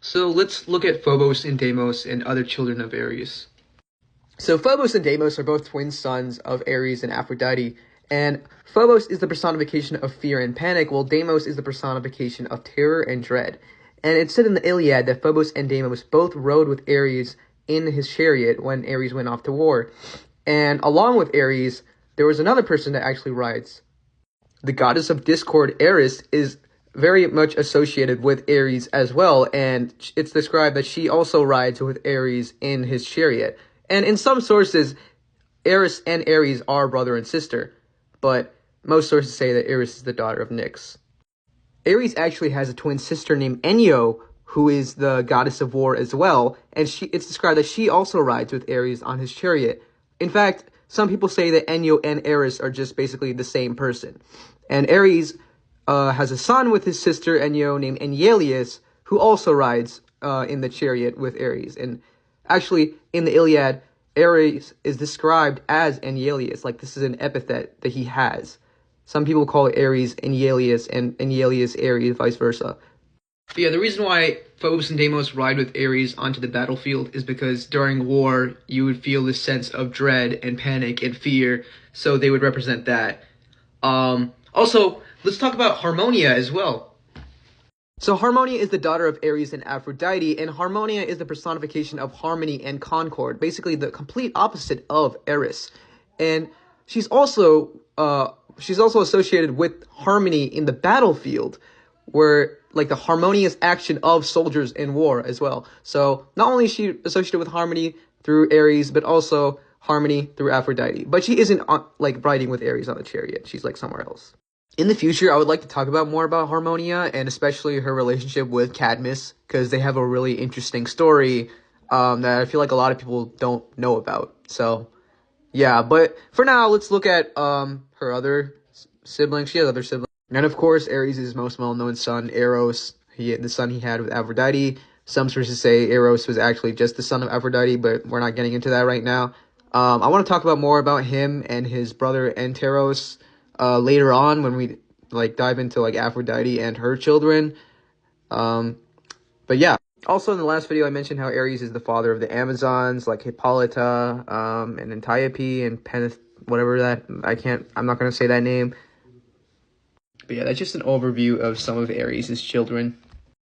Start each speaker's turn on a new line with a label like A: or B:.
A: So let's look at Phobos and Deimos and other children of Ares. So Phobos and Deimos are both twin sons of Ares and Aphrodite, and Phobos is the personification of fear and panic, while Deimos is the personification of terror and dread. And it's said in the Iliad that Phobos and Deimos both rode with Ares in his chariot when Ares went off to war. And along with Ares, there was another person that actually rides. The goddess of discord, Eris, is very much associated with Ares as well, and it's described that she also rides with Ares in his chariot. And in some sources, Eris and Ares are brother and sister, but most sources say that Eris is the daughter of Nyx. Ares actually has a twin sister named Enyo, who is the goddess of war as well, and it's described that she also rides with Ares on his chariot. In fact, some people say that Enyo and Eris are just basically the same person. And Ares has a son with his sister Enyo named Enyalius, who also rides in the chariot with Ares. And actually, in the Iliad, Ares is described as Enyalius, like this is an epithet that he has. Some people call Ares Enyalius and Enyalius Ares, vice versa. But yeah, the reason why Phobos and Deimos ride with Ares onto the battlefield is because during war, you would feel this sense of dread and panic and fear, so they would represent that. Also, let's talk about Harmonia as well. So Harmonia is the daughter of Ares and Aphrodite, and Harmonia is the personification of harmony and concord, basically the complete opposite of Eris. And she's also associated with harmony in the battlefield, where like the harmonious action of soldiers in war as well. So not only is she associated with harmony through Ares, but also harmony through Aphrodite. But she isn't like riding with Ares on the chariot. She's like somewhere else. In the future, I would like to talk about more about Harmonia, and especially her relationship with Cadmus, because they have a really interesting story that I feel like a lot of people don't know about. So, yeah, but for now, let's look at her other siblings. She has other siblings. And of course, Ares' most well-known son, Eros, the son he had with Aphrodite. Some sources say Eros was actually just the son of Aphrodite, but we're not getting into that right now. I want to talk about more about him and his brother Anteros later on when we dive into Aphrodite and her children. But yeah. Also in the last video I mentioned how Ares is the father of the Amazons, like Hippolyta, and Antiope and Penith, whatever that I'm not gonna say that name. But yeah, that's just an overview of some of Ares' children.